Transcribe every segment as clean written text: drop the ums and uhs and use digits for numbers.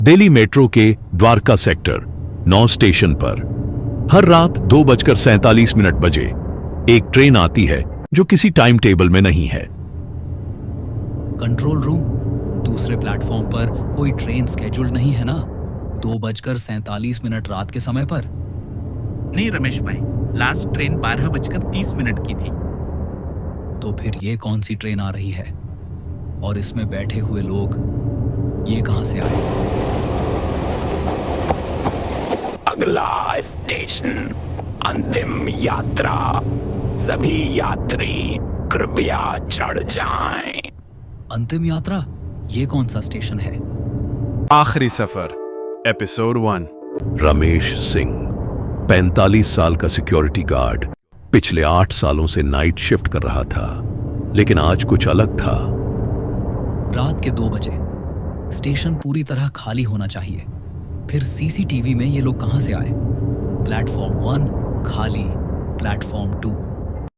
Delhi metro के Dwarka sector 9 station पर हर रात 2:47 बजे एक ट्रेन आती है जो किसी टाइम टेबल में नहीं है। कंट्रोल रूम, दूसरे प्लेटफॉर्म पर कोई ट्रेन स्केड्यूल्ड नहीं है ना? 2:47 रात के समय पर? नहीं रमेश भाई, लास्ट ट्रेन 12:30 की थी। तो फिर ये कौन सी ट्रेन आ रही है? और इसमें बैठे हुए लोग ये कहां से आए? अगला स्टेशन अंतिम यात्रा। सभी यात्री कृपया चढ़ जाएं। अंतिम यात्रा? ये कौन सा स्टेशन है? आखिरी सफर, एपिसोड 1। रमेश सिंह 45 साल का सिक्योरिटी गार्ड पिछले 8 सालों से नाइट शिफ्ट कर रहा था, लेकिन आज कुछ अलग था। रात के 2 बजे स्टेशन पूरी तरह खाली होना चाहिए। फिर सीसीटीवी में ये लोग कहां से आए? प्लेटफॉर्म 1 खाली, प्लेटफॉर्म 2।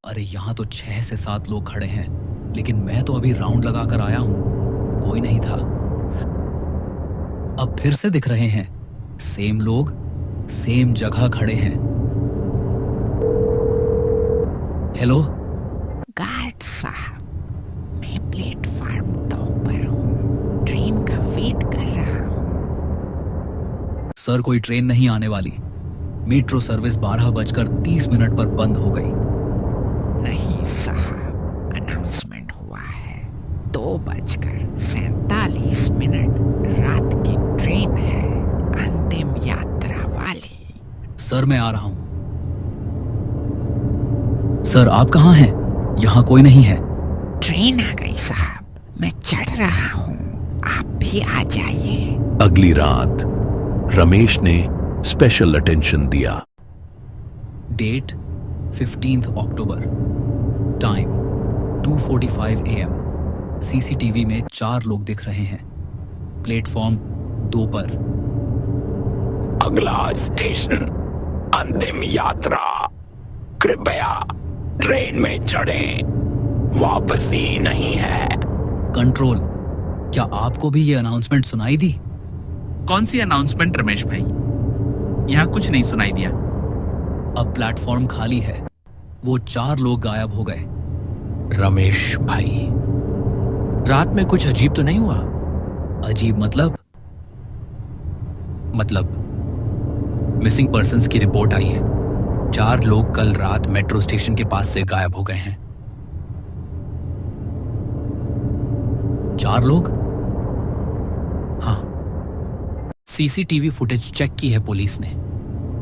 अरे यहां तो 6 से 7 लोग खड़े हैं, लेकिन मैं तो अभी राउंड लगा कर आया हूं, कोई नहीं था। अब फिर से दिख रहे हैं, सेम लोग सेम जगह खड़े हैं। हेलो गार्ड साहब, मैं प्लेटफॉर्म 2 पर हूँ, ट्रेन का वेट कर रहा हूँ। सर, कोई ट्रेन नहीं आने वाली। मेट्रो सर्विस 12:30 पर बंद हो गई। नहीं साहब, अनाउंसमेंट हुआ है 2:47 रात की ट्रेन है, अंतिम यात्रा वाली। सर मैं आ रहा हूं। सर आप कहां हैं? यहां कोई नहीं है। ट्रेन आ गई साहब, मैं चढ़ रहा हूँ, आप भी आ जाइए। अगली रात रमेश ने स्पेशल अटेंशन दिया। डेट 15 अक्टूबर, टाइम 2:45 AM। सीसीटीवी में 4 लोग दिख रहे हैं, प्लेटफॉर्म 2 पर। अगला स्टेशन अंतिम यात्रा। कृपया ट्रेन में चढ़ें, वापसी नहीं है। कंट्रोल, क्या आपको भी ये अनाउंसमेंट सुनाई दी? कौन सी अनाउंसमेंट रमेश भाई? यहाँ कुछ नहीं सुनाई दिया। अब प्लेटफॉर्म खाली है, वो 4 लोग गायब हो गए। रमेश भाई, रात में कुछ अजीब तो नहीं हुआ? अजीब मतलब? मिसिंग पर्सन्स की रिपोर्ट आई है। 4 लोग कल रात मेट्रो स्टेशन के पास से गायब हो गए हैं। 4 लोग? हाँ, सीसीटीवी फुटेज चेक की है पुलिस ने।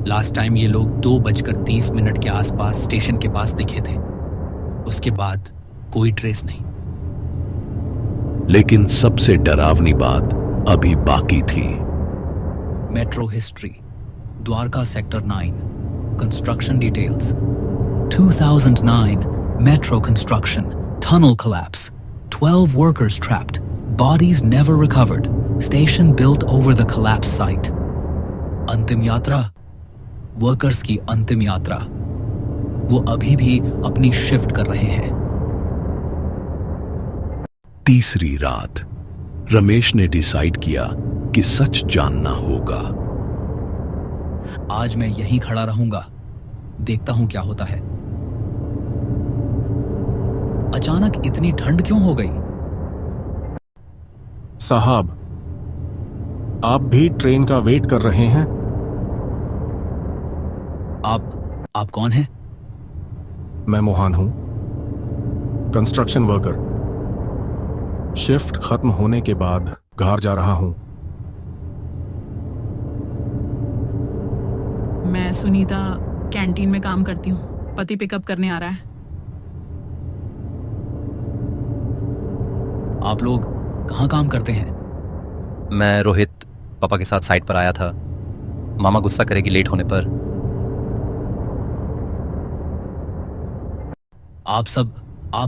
लास्ट टाइम ये लोग 2:30 के आसपास स्टेशन के पास दिखे थे, उसके बाद कोई ट्रेस नहीं। लेकिन सबसे डरावनी बात अभी बाकी थी। Metro history, Dwarka sector 9, construction details. 2009 metro construction, tunnel collapse, 12 workers trapped, bodies never recovered, station built over the collapse site. अंतिम यात्रा, वर्कर्स की अंतिम यात्रा। वो अभी भी अपनी शिफ्ट कर रहे हैं। तीसरी रात रमेश ने डिसाइड किया कि सच जानना होगा। आज मैं यहीं खड़ा रहूंगा, देखता हूं क्या होता है। अचानक इतनी ठंड क्यों हो गई? साहब, आप भी ट्रेन का वेट कर रहे हैं? आप कौन हैं? मैं मोहन हूं, कंस्ट्रक्शन वर्कर। शिफ्ट खत्म होने के बाद घर जा रहा हूं। मैं सुनीता कैंटीन में काम करती हूँ, पति पिकअप करने आ रहा है। आप लोग कहाँ काम करते हैं? मैं रोहित पापा के साथ साइट पर आया था। मामा गुस्सा करेगी लेट होने पर। आप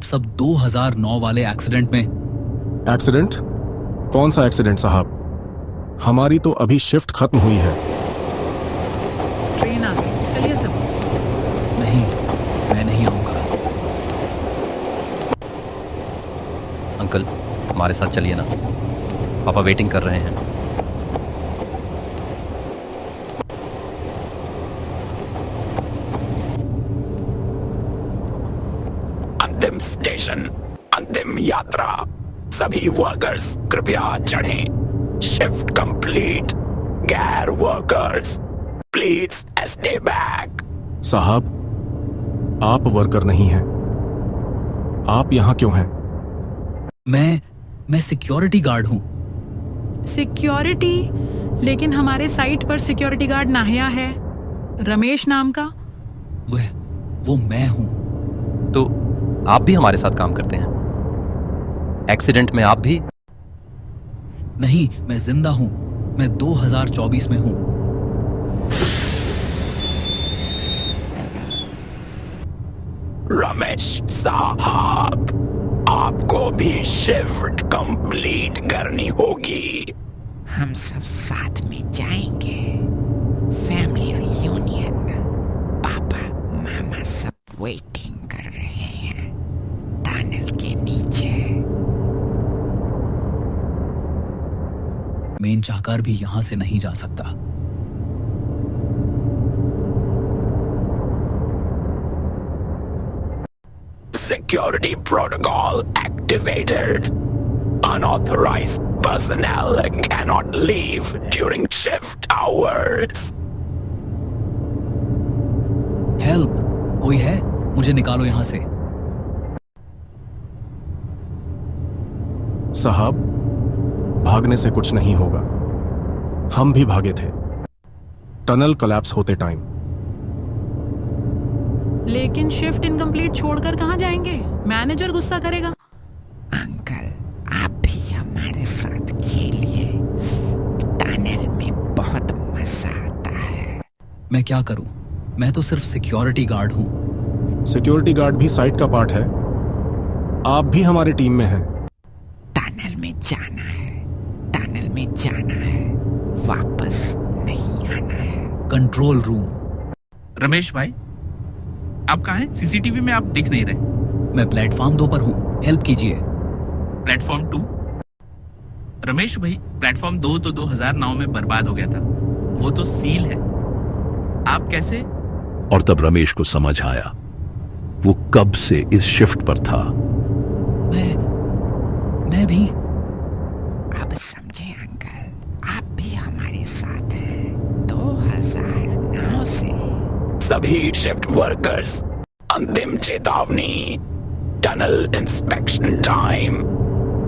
सब 2009 वाले एक्सीडेंट में। एक्सीडेंट? कौन सा एक्सीडेंट साहब? हमारी तो अभी शिफ्ट खत्म हुई है। ट्रेन आ गई, चलिए सब। नहीं, मैं नहीं आऊंगा। अंकल हमारे साथ चलिए ना, पापा वेटिंग कर रहे हैं। यात्रा। सभी वर्कर्स कृपया चढ़ें। Shift complete. गैर वर्कर्स प्लीज स्टे बैक। साहब, आप वर्कर नहीं हैं। आप यहां क्यों हैं? मैं सिक्योरिटी गार्ड हूं। सिक्योरिटी? लेकिन हमारे साइट पर सिक्योरिटी गार्ड नाहिया है, रमेश नाम का। वो मैं हूं। तो आप भी हमारे साथ काम करते हैं? एक्सीडेंट में आप भी? नहीं, मैं जिंदा हूं। मैं 2024 में हूं। रमेश साहब, आपको भी शिफ्ट कंप्लीट करनी होगी। हम सब साथ में जाएंगे। Family reunion. पापा मामा सब वेटिंग कर रहे हैं टनल के नीचे। मेन चाहकर भी यहां से नहीं जा सकता। Security protocol activated. Unauthorized personnel cannot leave during shift hours. Help! कोई है? मुझे निकालो यहां से। साहब, भागने से कुछ नहीं होगा। हम भी भागे थे टनल कोलैप्स होते टाइम। लेकिन शिफ्ट इनकम्प्लीट छोड़कर कहाँ जाएंगे? मैनेजर गुस्सा करेगा। अंकल, आप भी हमारे साथ खेलिए। टनल में बहुत मजा आता है। मैं क्या करूं? मैं तो सिर्फ सिक्योरिटी गार्ड हूं। सिक्योरिटी गार्ड भी साइट का पार्ट है। आप भी हमारी टीम में हैं। टनल में जाना है, टनल में जाना है, वापस नहीं आना है। Control room. रमेश भाई, आप कहाँ हैं? सीसीटीवी में आप दिख नहीं रहे। मैं प्लेटफॉर्म 2 पर हूं। हेल्प कीजिए। प्लेटफॉर्म 2? रमेश भाई, प्लेटफॉर्म 2 तो 2009 में बर्बाद हो गया था। वो तो सील है। आप कैसे? और तब रमेश को समझ आया वो कब से इस शिफ्ट पर था। मैं भी। अब समझे अंकल, आप भी हमारे साथ हैं 2009 से। सभी शिफ्ट वर्कर्स, अंतिम चेतावनी। Tunnel inspection time.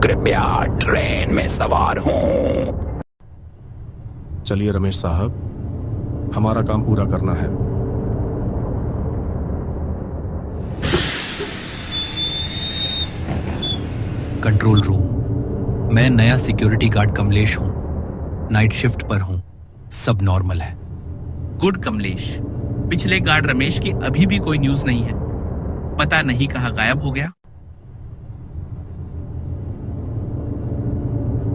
कृपया ट्रेन में सवार हों। चलिए रमेश साहब, हमारा काम पूरा करना है। Control room. मैं नया सिक्योरिटी गार्ड कमलेश हूं। नाइट शिफ्ट पर हूं। सब नॉर्मल है। गुड कमलेश। पिछले गार्ड रमेश की अभी भी कोई न्यूज नहीं है। पता नहीं कहाँ गायब हो गया।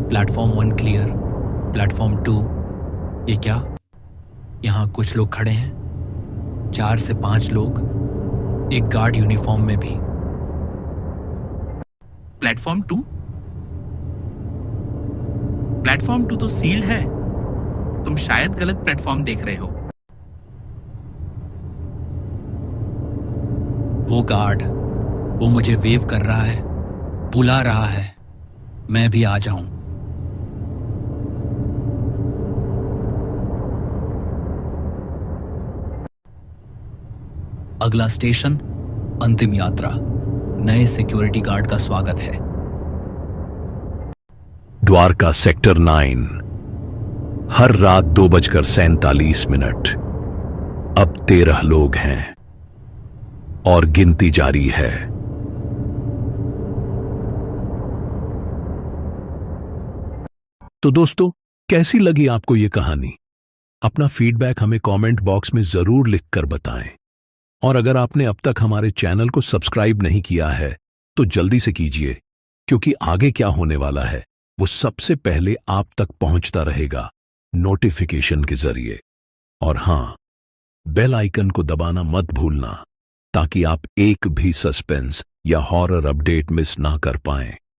Platform 1 clear. प्लेटफॉर्म 2, ये क्या? यहां कुछ लोग खड़े हैं। 4 से 5 लोग, एक गार्ड यूनिफॉर्म में भी। प्लेटफॉर्म 2? प्लेटफॉर्म 2 तो सील्ड है। तुम शायद गलत प्लेटफॉर्म देख रहे हो। वो गार्ड, वो मुझे वेव कर रहा है, बुला रहा है। मैं भी आ जाऊं। अगला स्टेशन अंतिम यात्रा। नए सिक्योरिटी गार्ड का स्वागत है। द्वारका सेक्टर 9। हर रात 2:47 अब 13 लोग हैं और गिनती जारी है। तो दोस्तों, कैसी लगी आपको ये कहानी? अपना फीडबैक हमें कमेंट बॉक्स में जरूर लिखकर बताएं। और अगर आपने अब तक हमारे चैनल को सब्सक्राइब नहीं किया है तो जल्दी से कीजिए, क्योंकि आगे क्या होने वाला है वो सबसे पहले आप तक पहुंचता रहेगा नोटिफिकेशन के जरिए। और हां, बेल आइकन को दबाना मत भूलना, ताकि आप एक भी सस्पेंस या हॉरर अपडेट मिस ना कर पाएं।